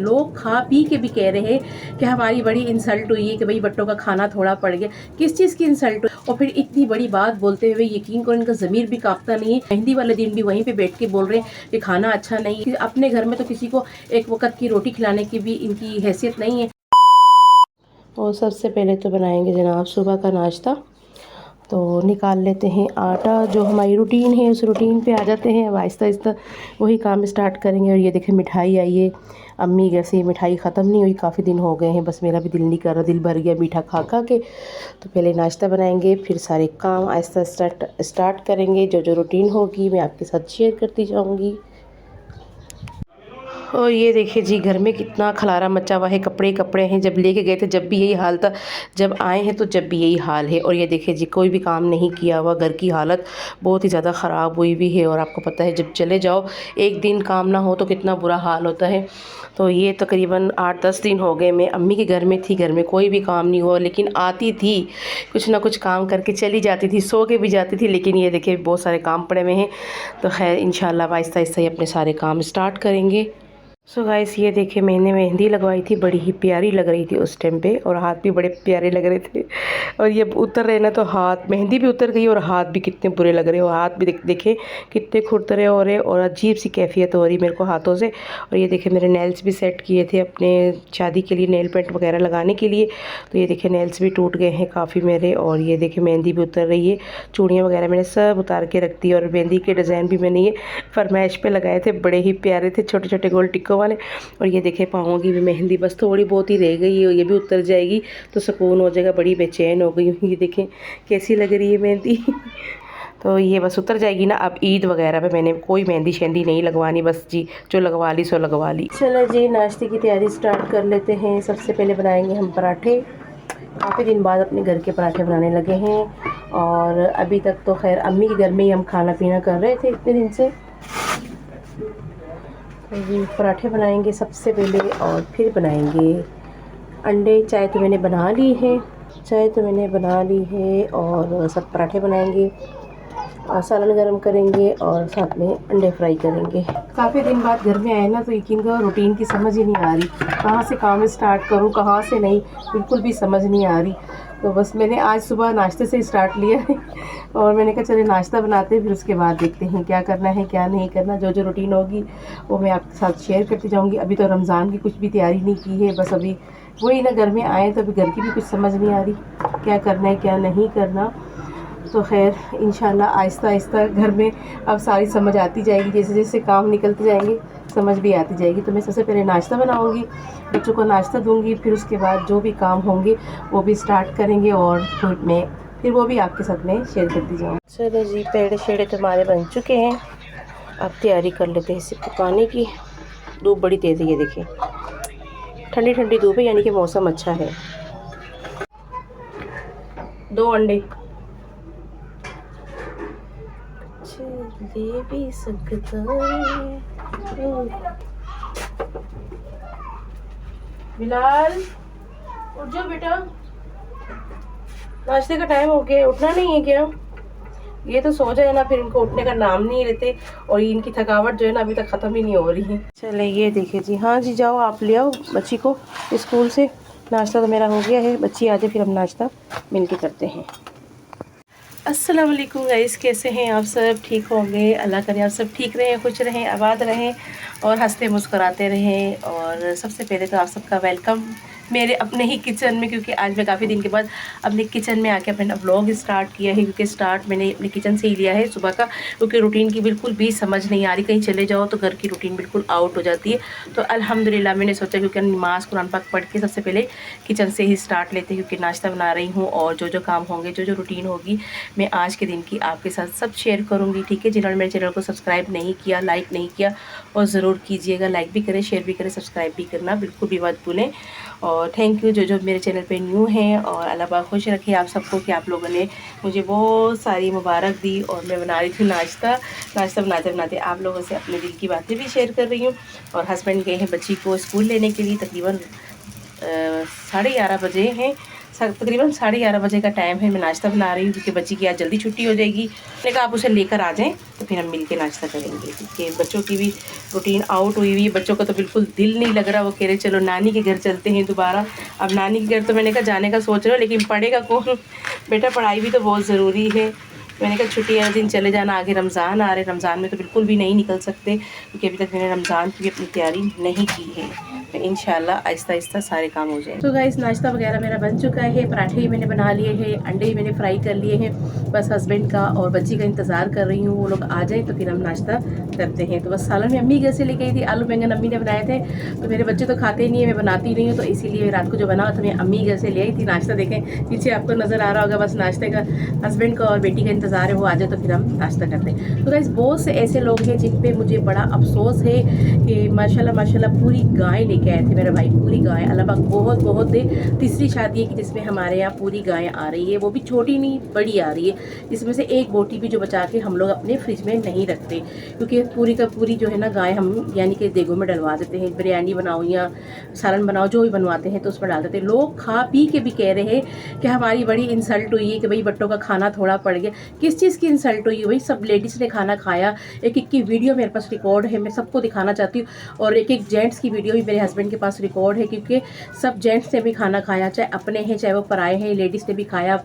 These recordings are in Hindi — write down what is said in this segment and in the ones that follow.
लोग खा पी के भी कह रहे हैं कि हमारी बड़ी इंसल्ट हुई है कि भाई बट्टों का खाना थोड़ा पड़ गया। किस चीज़ की इंसल्ट हुई? और फिर इतनी बड़ी बात बोलते हुए यकीन करो इनका ज़मीर भी कांपता नहीं है। मेहंदी वाले दिन भी वहीं पे बैठ के बोल रहे हैं कि खाना अच्छा नहीं है। अपने घर में तो किसी को एक वक्त की रोटी खिलाने की भी इनकी हैसियत नहीं है। और सबसे पहले तो बनाएंगे जनाब सुबह का नाश्ता। तो निकाल लेते हैं आटा। जो हमारी रूटीन है उस रूटीन पे आ जाते हैं। अब आहिस्ता आहिस्ता वही काम स्टार्ट करेंगे। और ये देखें मिठाई आई है अम्मी घर से। मिठाई ख़त्म नहीं हुई, काफ़ी दिन हो गए हैं, बस मेरा भी दिल नहीं कर रहा, दिल भर गया मीठा खा खा के। तो पहले नाश्ता बनाएंगे, फिर सारे काम आहिस्ता स्टार्ट करेंगे। जो जो रूटीन होगी मैं आपके साथ शेयर करती जाऊँगी। और ये देखिए जी घर में कितना खलारा मचा हुआ है, कपड़े कपड़े हैं। जब लेके गए थे जब भी यही हाल था, जब आए हैं तो जब भी यही हाल है। और ये देखिए जी कोई भी काम नहीं किया हुआ, घर की हालत बहुत ही ज़्यादा ख़राब हुई हुई है। और आपको पता है जब चले जाओ एक दिन काम ना हो तो कितना बुरा हाल होता है। तो ये तकरीबन 8-10 दिन हो गए मैं अम्मी के घर में थी, घर में कोई भी काम नहीं हुआ, लेकिन आती थी कुछ ना कुछ काम करके चली जाती थी, सो के भी जाती थी। लेकिन ये देखिए बहुत सारे काम पड़े हुए हैं। तो खैर इंशाल्लाह आहिस्ता आहिस्ता ही अपने सारे काम स्टार्ट करेंगे। सो गाइस ये देखिए मैंने मेहंदी लगवाई थी, बड़ी ही प्यारी लग रही थी उस टाइम पे, और हाथ भी बड़े प्यारे लग रहे थे। और ये उतर रहे ना तो हाथ, मेहंदी भी उतर गई और हाथ भी कितने बुरे लग रहे हो। हाथ भी देखे कितने खुरदरे हो रहे और अजीब सी कैफियत हो रही मेरे को हाथों से। और ये देखिए मेरे नेल्स भी सेट किए थे अपने शादी के लिए, नेल पेंट वगैरह लगाने के लिए। तो ये देखिए नेल्स भी टूट गए हैं काफ़ी मेरे। और ये देखिए मेहंदी भी उतर रही है, चूड़ियाँ वगैरह मैंने सब उतार के रख दी। और मेहंदी के डिज़ाइन भी मैंने ये फरमाइश पे लगाए थे, बड़े ही प्यारे थे, छोटे छोटे गोल टिक्कों वाले। और ये देखे पाँव की भी मेहंदी बस थोड़ी बहुत ही रह गई है, ये भी उतर जाएगी तो सुकून हो जाएगा। बड़ी बेचैन हो गई हूँ, ये देखें कैसी लग रही है मेहंदी। तो ये बस उतर जाएगी ना। अब ईद वगैरह पे मैंने कोई मेहंदी शेंदी नहीं लगवानी, बस जी जो लगवा ली सो लगवा ली। चलो जी नाश्ते की तैयारी स्टार्ट कर लेते हैं। सबसे पहले बनाएंगे हम पराठे। काफ़ी दिन बाद अपने घर के पराठे बनाने लगे हैं। और अभी तक तो खैर अम्मी के घर में ही हम खाना पीना कर रहे थे इतने दिन से। ये पराठे बनाएंगे सबसे पहले, और फिर बनाएंगे अंडे। चाय तो मैंने बना ली है, और सब पराठे बनाएंगे और सालन गरम करेंगे और साथ में अंडे फ्राई करेंगे। काफ़ी दिन बाद घर में आए ना तो यकीन करो रूटीन की समझ ही नहीं आ रही, कहाँ से काम स्टार्ट करूँ कहाँ से नहीं, बिल्कुल भी समझ नहीं आ रही। तो बस मैंने आज सुबह नाश्ते से स्टार्ट लिया है और मैंने कहा चलिए नाश्ता बनाते हैं, फिर उसके बाद देखते हैं क्या करना है क्या नहीं करना। जो जो रूटीन होगी वो मैं आपके साथ शेयर करती जाऊँगी। अभी तो रमज़ान की कुछ भी तैयारी नहीं की है, बस अभी वही ना घर में आए तो अभी घर की भी कुछ समझ नहीं आ रही क्या करना है क्या नहीं करना। तो खैर इंशाल्लाह आहिस्ता आहिस्ता घर में अब सारी समझ आती जाएगी, जैसे जैसे काम निकलते जाएंगे समझ भी आती जाएगी। तो मैं सबसे पहले नाश्ता बनाऊंगी, बच्चों को नाश्ता दूंगी, फिर उसके बाद जो भी काम होंगे वो भी स्टार्ट करेंगे और फिर वो भी आपके साथ में शेयर करती जाऊँ। चलो जी पेड़े शेड़े तो हमारे बन चुके हैं, अब तैयारी कर लेते हैं इसे पकाने की। धूप बड़ी तेज़ है, ये देखिए ठंडी ठंडी धूप है, यानी कि मौसम अच्छा है। 2 अंडे दे भी सकता है। बिलाल उठ जाओ बेटा, नाश्ते का टाइम हो गया, उठना नहीं है क्या? ये तो सो जाए ना, फिर इनको उठने का नाम नहीं लेते और इनकी थकावट जो है ना अभी तक ख़त्म ही नहीं हो रही है। चले ये देखिए जी, हाँ जी जाओ आप ले आओ बच्ची को स्कूल से। नाश्ता तो मेरा हो गया है, बच्ची आ जाए फिर हम नाश्ता मिलके करते हैं। अस्सलाम वालेकुम गाइस, कैसे हैं आप सब? ठीक होंगे, अल्लाह करे आप सब ठीक रहें, खुश रहें, आबाद रहें और हंसते मुस्कुराते रहें। और सबसे पहले तो आप सबका वेलकम मेरे अपने ही किचन में, क्योंकि आज मैं काफ़ी दिन के बाद अपने किचन में आके अपना व्लॉग स्टार्ट किया है। क्योंकि स्टार्ट मैंने अपने किचन से ही लिया है सुबह का, क्योंकि रूटीन की बिल्कुल भी समझ नहीं आ रही। कहीं चले जाओ तो घर की रूटीन बिल्कुल आउट हो जाती है। तो अल्हम्दुलिल्लाह मैंने सोचा क्योंकि नमाज़ कुरान पाक पढ़ के सबसे पहले किचन से ही स्टार्ट लेते हैं, क्योंकि नाश्ता बना रही हूँ और जो जो काम होंगे जो जो रूटीन होगी मैं आज के दिन की आपके साथ सब शेयर करूँगी। ठीक है, जिन्होंने मेरे चैनल को सब्सक्राइब नहीं किया, लाइक नहीं किया, और ज़रूर कीजिएगा, लाइक भी करें, शेयर भी करें, सब्सक्राइब भी करना बिल्कुल भी मत भूलें। और थैंक यू जो जो मेरे चैनल पे न्यू हैं, और अल्लाह पाक खुश रखे आप सबको कि आप लोगों ने मुझे बहुत सारी मुबारक दी। और मैं बना रही थी नाश्ता बनाते बनाते आप लोगों से अपने दिल की बातें भी शेयर कर रही हूँ। और हस्बैंड गए हैं बच्ची को स्कूल लेने के लिए, तकरीबन 11:30 बजे हैं, तकरीबन 11:30 बजे का टाइम है। मैं नाश्ता बना रही हूँ क्योंकि बच्ची की आज जल्दी छुट्टी हो जाएगी। मैंने कहा आप उसे लेकर आ जाएं तो फिर हम मिल के नाश्ता करेंगे, क्योंकि बच्चों की भी रूटीन आउट हुई हुई है। बच्चों का तो बिल्कुल दिल नहीं लग रहा, वो कह रहे चलो नानी के घर चलते हैं दोबारा। अब नानी के घर तो मैंने कहा जाने का सोच रहा हूँ, लेकिन पढ़ेगा कौन? बेटा पढ़ाई भी तो बहुत ज़रूरी है। मैंने कहा छुट्टी वाले दिन चले जाना, आगे रमज़ान आ रहे, रमज़ान में तो बिल्कुल भी नहीं निकल सकते, क्योंकि अभी तक मैंने रमज़ान की भी अपनी तैयारी नहीं की है। तो इंशाल्लाह आहिस्ता आहिस्ता सारे काम हो जाए। तो गाइस नाश्ता वगैरह मेरा बन चुका है। पराठे मैंने बना लिए हैं, अंडे मैंने फ्राई कर लिए हैं। बस हस्बैंड का और बच्ची का इंतज़ार कर रही हूँ, वो लोग आ जाए तो फिर हम नाश्ता करते हैं। तो बस सालन में अम्मी घर से लेके आई थी, आलू बैंगन अम्मी ने बनाए थे। तो मेरे बच्चे तो खाते ही नहीं है, मैं बनाती नहीं हूँ, तो इसीलिए रात को जो बना था मैं अम्मी घर से ले आई थी। नाश्ता देखें पीछे आपको नज़र आ रहा होगा, बस नाश्ते का हस्बैंड का और बेटी का इंतज़ार है, वो आ जाए तो फिर हम नाश्ता करते हैं। तो गाइस बहुत से ऐसे लोग हैं जिन पे मुझे बड़ा अफसोस है कि माशाल्लाह माशाल्लाह पूरी गाय लेके आए थे मेरे भाई, पूरी गाय। अल्लाह पाक बहुत बहुत दे। तीसरी शादी है कि जिसमें हमारे यहाँ पूरी गाय आ रही है, वो भी छोटी नहीं बड़ी आ रही है। इसमें से एक बोटी भी जो बचा के हम लोग अपने फ्रिज में नहीं रखते, क्योंकि पूरी का पूरी जो है ना गाय हम यानी कि देगों में डलवा देते हैं। बिरयानी बनाओ या सालन बनाओ, जो भी बनवाते हैं तो उसमें डाल देते हैं। लोग खा पी के भी कह रहे हैं कि हमारी बड़ी इंसल्ट हुई है कि भाई बट्टों का खाना थोड़ा पड़ गया। किस चीज़ की इंसल्ट हुई है भाई? सब लेडीज़ ने खाना खाया। एक एक की वीडियो मेरे पास रिकॉर्ड है, मैं सबको दिखाना चाहती हूँ। और एक एक जेंट्स की वीडियो भी मेरे हस्बैंड के पास रिकॉर्ड है, क्योंकि सब जेंट्स ने भी खाना खाया, चाहे अपने हैं चाहे वो पराए हैं। लेडीज़ ने भी खाया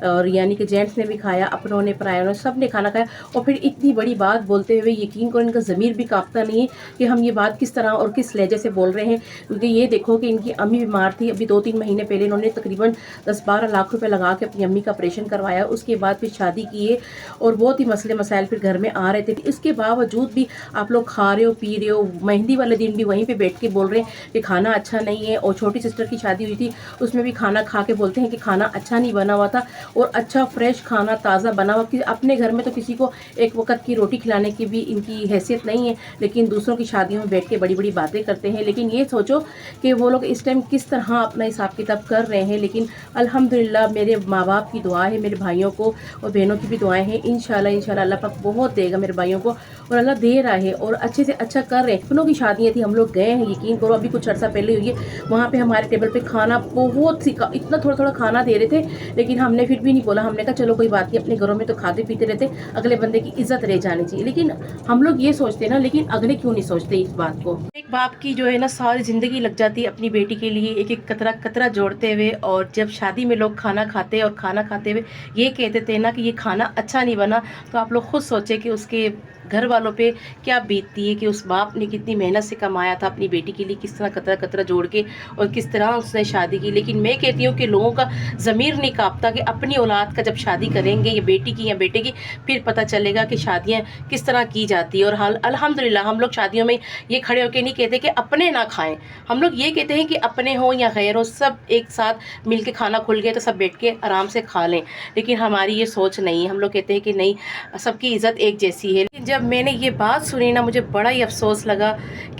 और यानी कि जेंट्स ने भी खाया, अपनों ने परायों ने सब ने खाना खाया। और फिर इतनी बड़ी बात बोलते हुए यकीन करो इनका ज़मीर भी कांपता नहीं है कि हम ये बात किस तरह और किस लहजे से बोल रहे हैं। क्योंकि ये देखो कि इनकी अम्मी बीमार थी, अभी 2-3 महीने पहले इन्होंने तकरीबन 10-12 लाख रुपए लगा के अपनी अम्मी का ऑपरेशन करवाया। उसके बाद फिर शादी की है और बहुत ही मसले मसाइल फिर घर में आ रहे थे। इसके बावजूद भी आप लोग खा रहे हो पी रहे हो। मेहंदी वाले दिन भी वहीं पे बैठ के बोल रहे हैं कि खाना अच्छा नहीं है। और छोटी सिस्टर की शादी हुई थी, उसमें भी खाना खा के बोलते हैं कि खाना अच्छा नहीं बना हुआ था, और अच्छा फ्रेश खाना ताज़ा बना हुआ। कि अपने घर में तो किसी को एक वक्त की रोटी खिलाने की भी इनकी हैसियत नहीं है, लेकिन दूसरों की शादियों में बैठ के बड़ी बड़ी बातें करते हैं। लेकिन ये सोचो कि वो लोग इस टाइम किस तरह अपना हिसाब किताब कर रहे हैं। लेकिन अल्हम्दुलिल्लाह मेरे माँ बाप की दुआ है, मेरे भाइयों को और बहनों की भी दुआएं हैं। इंशाल्लाह इंशाल्लाह अल्लाह पाक बहुत देगा मेरे भाइयों को, और अल्लाह दे रहा है और अच्छे से अच्छा कर रहे हैं। अपनों की शादियाँ थी, हम लोग गए हैं, यकीन करो अभी कुछ अर्सा पहले हुई है। वहाँ पे हमारे टेबल पे खाना बहुत सी इतना थोड़ा थोड़ा खाना दे रहे थे, लेकिन हमने फिर भी नहीं बोला। हमने कहा चलो कोई बात नहीं, अपने घरों में तो खाते पीते रहते, अगले बंदे की इज्जत रह जानी चाहिए। लेकिन हम लोग ये सोचते हैं ना, लेकिन अगले क्यों नहीं सोचते इस बात को? एक बाप की जो है ना सारी ज़िंदगी लग जाती है अपनी बेटी के लिए एक एक कतरा कतरा जोड़ते हुए। और जब शादी में लोग खाना खाते और खाना खाते हुए ये कहते थे ना कि ये खाना अच्छा नहीं बना, तो आप लोग खुद सोचें कि उसके घर वालों पे क्या बीतती है, कि उस बाप ने कितनी मेहनत से कमाया था अपनी बेटी के लिए, किस तरह कतरा कतरा जोड़ के और किस तरह उसने शादी की। लेकिन मैं कहती हूँ कि लोगों का ज़मीर नहीं कांपता कि अपनी औलाद का जब शादी करेंगे या बेटी की या बेटे की, फिर पता चलेगा कि शादियाँ किस तरह की जाती है। और हाल अल्हम्दुलिल्लाह हम लोग शादियों में ये खड़े होकर नहीं कहते कि अपने ना खाएं, हम लोग ये कहते हैं कि अपने हो या गैर हो, सब एक साथ मिल के खाना खुल गया तो सब बैठ के आराम से खा लें। लेकिन हमारी ये सोच नहीं है, हम लोग कहते हैं कि नहीं, सबकी इज़्ज़त एक जैसी है। जब मैंने ये बात सुनी ना, मुझे बड़ा ही अफसोस लगा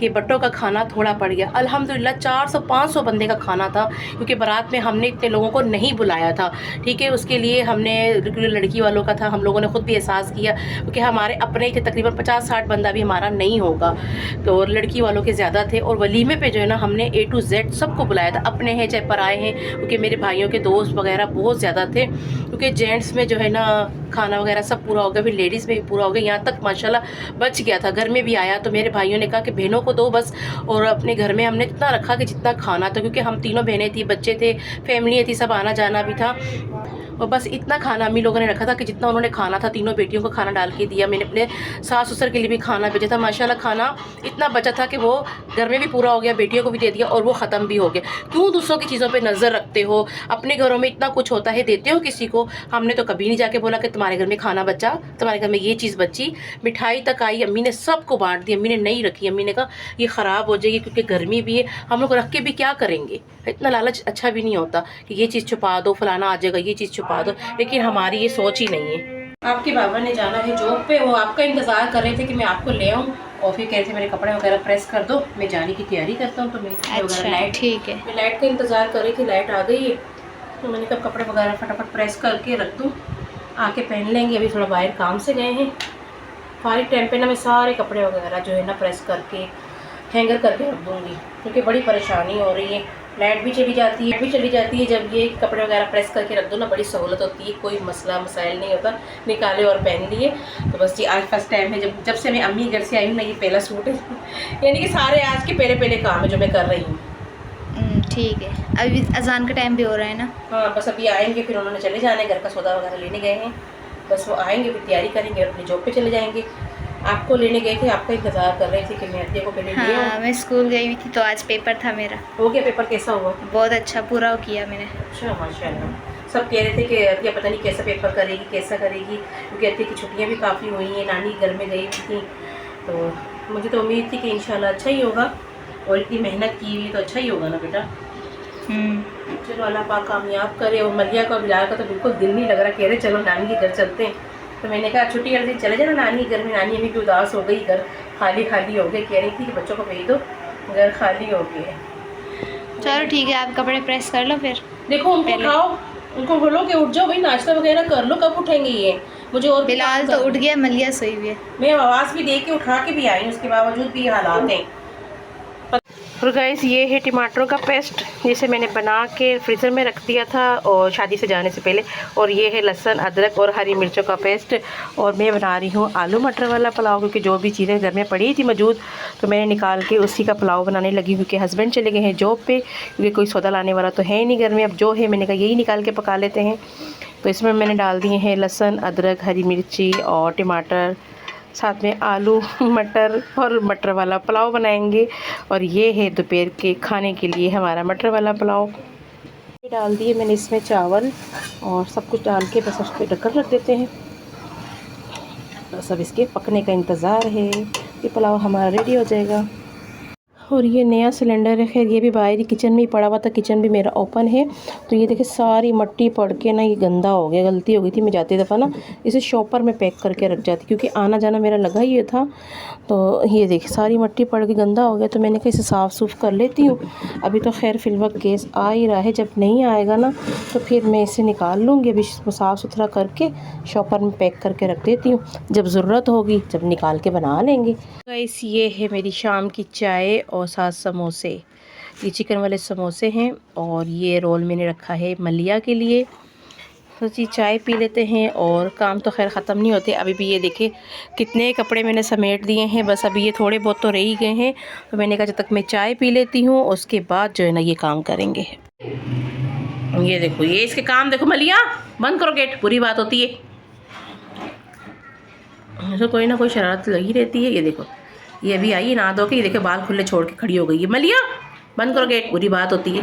कि बट्टों का खाना थोड़ा पड़ गया। अल्हम्दुलिल्लाह 400-500 बंदे का खाना था, क्योंकि बारात में हमने इतने लोगों को नहीं बुलाया था। ठीक है, उसके लिए हमने लड़की वालों का था, हम लोगों ने खुद भी एहसास किया, क्योंकि हमारे अपने थे तकरीबन 50-60 बंदा भी हमारा नहीं होगा, तो लड़की वालों के ज़्यादा थे। और वलीमे पे जो है ना हमने A to Z सबको बुलाया था, अपने हैं चाहे पराए हैं, क्योंकि मेरे भाइयों के दोस्त वगैरह बहुत ज़्यादा थे। क्योंकि जेंट्स में जो है ना खाना वगैरह सब पूरा हो गया, फिर लेडीज़ में भी पूरा हो गया, यहाँ तक माशाल्लाह बच गया था। घर में भी आया तो मेरे भाइयों ने कहा कि बहनों को दो बस, और अपने घर में हमने इतना रखा कि जितना खाना था, क्योंकि हम तीनों बहनें थी, बच्चे थे, फैमिली थी, सब आना जाना भी था। और बस इतना खाना अम्मी लोगों ने रखा था कि जितना उन्होंने खाना था तीनों बेटियों को खाना डाल के दिया। मैंने अपने सास ससुर के लिए भी खाना भेजा था। माशाल्लाह खाना इतना बचा था कि वो घर में भी पूरा हो गया, बेटियों को भी दे दिया और वो ख़त्म भी हो गया। क्यों दूसरों की चीज़ों पे नज़र रखते हो? अपने घरों में इतना कुछ होता है, देते हो किसी को। हमने तो कभी नहीं जाके बोला कि तुम्हारे घर में खाना बचा, तुम्हारे घर में ये चीज़ बची। मिठाई तक आई, अम्मी ने सबको बांट दी, अम्मी ने नहीं रखी। अम्मी ने कहा ये ख़राब हो जाएगी, क्योंकि गर्मी भी है, हम लोग रख के भी क्या करेंगे। इतना लालच अच्छा भी नहीं होता कि ये चीज़ छुपा दो, फलाना आ जाएगा, ये चीज़ छुपा दो। लेकिन हमारी ये सोच ही नहीं है। आपके बाबा ने जाना है जॉब पे, वो आपका इंतज़ार कर रहे थे कि मैं आपको ले आऊँ, और फिर कह रहे थे मेरे कपड़े वगैरह प्रेस कर दो, मैं जाने की तैयारी करता हूँ। तो मैं अच्छा, लाइट, ठीक है, मैं लाइट का इंतज़ार कर रही थी, लाइट आ गई है, तो मैंने कहा कपड़े वगैरह फटाफट प्रेस करके रख दूँ, आके पहन लेंगे। अभी थोड़ा बाहर काम से गए हैं, फारिग टाइम पे ना मैं सारे कपड़े वगैरह जो है ना प्रेस करके हैंगर करके रख दूँगी, क्योंकि बड़ी परेशानी हो रही है। लाइट भी चली जाती है जब ये कपड़े वगैरह प्रेस करके रख दो ना, बड़ी सहूलत होती है, कोई मसला मसाइल नहीं होता, निकाले और पहन लिए। तो बस ये आज फर्स्ट टाइम है जब से मैं अम्मी घर से आई हूँ ना, ये पहला सूट है यानी कि सारे आज के पहले काम है जो मैं कर रही हूँ। ठीक है, अभी अजान का टाइम भी हो रहा है ना। हाँ बस अभी आएंगे, फिर उन्होंने चले जाना है, घर का सौदा वगैरह लेने गए हैं, बस वो आएंगे फिर तैयारी करेंगे और अपनी जॉब पे चले जाएंगे। आपको लेने गए थे, आपका इंतज़ार कर रहे थे कि मैं अतिया को पहले ले आऊँ। मैं स्कूल गई हुई थी तो आज पेपर था मेरा। हो गया पेपर? कैसा हुआ? बहुत अच्छा, पूरा किया मैंने। अच्छा माशाल्लाह। सब कह रहे थे कि अतिया पता नहीं कैसा पेपर करेगी, कैसा करेगी, क्योंकि अतिया की छुट्टियाँ भी काफ़ी हुई हैं, नानी घर में गई हुई थी, तो मुझे तो उम्मीद थी कि इंशाल्लाह अच्छा ही होगा, और इतनी मेहनत की हुई तो अच्छा ही होगा ना बेटा। चलो अल्लाह पाक कामयाब करे। और मलिया का और बिलाल का तो बिल्कुल दिल नहीं लग रहा, कह रहे चलो नानी के घर चलते हैं। तो मैंने कहा छुट्टी कर दी, चले जाना नानी घर में। नानी अभी भी उदास हो गई, घर खाली खाली हो गए, कह रही थी कि बच्चों को भेज दो, घर खाली हो गए। चलो ठीक है, आप कपड़े प्रेस कर लो फिर। देखो उनको उठाओ, उनको बोलो कि उठ जाओ भाई, नाश्ता वगैरह कर लो, कब उठेंगे ये? मुझे और बिलाल तो उठ गया, मलिया सोई हुई है। मैं आवाज़ भी दे के उठा के भी आई, उसके बावजूद भी हालात हैं। और गाइस ये है टमाटरों का पेस्ट, जिसे मैंने बना के फ्रीज़र में रख दिया था और शादी से जाने से पहले। और ये है लहसुन अदरक और हरी मिर्चों का पेस्ट। और मैं बना रही हूँ आलू मटर वाला पुलाव, क्योंकि जो भी चीज़ें घर में पड़ी थी मौजूद, तो मैंने निकाल के उसी का पुलाव बनाने लगी, क्योंकि हस्बैंड चले गए हैं जॉब पे, क्योंकि कोई सौदा लाने वाला तो है नहीं घर में। अब जो है मैंने कहा यही निकाल के पका लेते हैं। तो इसमें मैंने डाल दिए हैं लहसुन अदरक हरी मिर्ची और टमाटर, साथ में आलू मटर और मटर वाला पुलाव बनाएंगे। और ये है दोपहर के खाने के लिए हमारा मटर वाला पुलाव। डाल दिए मैंने इसमें चावल और सब कुछ डाल के बस उसको ढककर रख देते हैं। बस अब इसके पकने का इंतज़ार है, ये पुलाव हमारा रेडी हो जाएगा। और ये नया सिलेंडर है, खैर ये भी बाहर ही किचन में ही पड़ा हुआ था, किचन भी मेरा ओपन है। तो ये देखिए सारी मट्टी पड़ के ना ये गंदा हो गया, गलती हो गई थी, मैं जाती दफ़ा ना इसे शॉपर में पैक करके रख जाती, क्योंकि आना जाना मेरा लगा ही था। तो ये देखिए सारी मट्टी पड़ के गंदा हो गया, तो मैंने कहा इसे साफ़ सूफ़ कर लेती हूँ। अभी तो खैर फिलवक्त गैस आ ही रहा है, जब नहीं आएगा ना तो फिर मैं इसे निकाल लूँगी। अभी इसको साफ़ सुथरा करके शॉपर में पैक करके रख देती हूँ, जब ज़रूरत होगी जब निकाल के बना लेंगे। गाइस ये है मेरी शाम की चाय और साथ समोसे, ये चिकन वाले समोसे हैं। और ये रोल मैंने रखा है मलिया के लिए। तो जी चाय पी लेते हैं, और काम तो खैर ख़त्म नहीं होते। अभी भी ये देखिए कितने कपड़े मैंने समेट दिए हैं, बस अभी ये थोड़े बहुत तो रह ही गए हैं। तो मैंने कहा जब तक मैं चाय पी लेती हूँ उसके बाद जो है ना ये काम करेंगे। ये देखो ये इसके काम देखो, मलिया बंद करो गेट, बुरी बात होती है, तो कोई ना कोई शरारत लगी रहती है। ये देखो ये अभी आई नहा धो के, ये देखो बाल खुले छोड़ के खड़ी हो गई है। मलिया बंद करो गेट, बुरी बात होती है।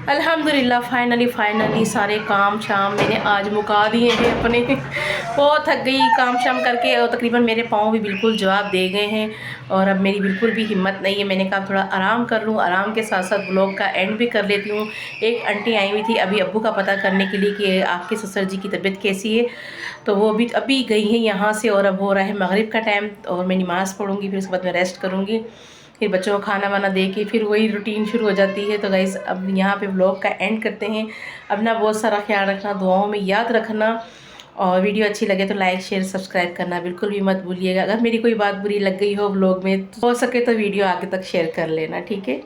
अल्हम्दुलिल्लाह फाइनली सारे काम शाम मैंने आज मुका दिए हैं अपने। बहुत थक गई काम शाम करके, और तकरीबन मेरे पाँव भी बिल्कुल जवाब दे गए हैं, और अब मेरी बिल्कुल भी हिम्मत नहीं है। मैंने कहा थोड़ा आराम कर लूँ, आराम के साथ साथ ब्लॉग का एंड भी कर लेती हूँ। एक आंटी आई हुई थी अभी अब्बू का पता करने के लिए कि आपके ससुर जी की तबीयत कैसी है, तो वो भी अभी गई है यहाँ से। और अब हो रहा है मगरिब का टाइम, और मैं नमाज़ पढ़ूँगी, फिर उसके बाद मैं रेस्ट करूँगी, फिर बच्चों को खाना वाना दे के फिर वही रूटीन शुरू हो जाती है। तो गाइस अब यहाँ पे व्लॉग का एंड करते हैं। अपना बहुत सारा ख्याल रखना, दुआओं में याद रखना, और वीडियो अच्छी लगे तो लाइक शेयर सब्सक्राइब करना बिल्कुल भी मत भूलिएगा। अगर मेरी कोई बात बुरी लग गई हो व्लॉग में, तो हो सके तो वीडियो आगे तक शेयर कर लेना, ठीक है।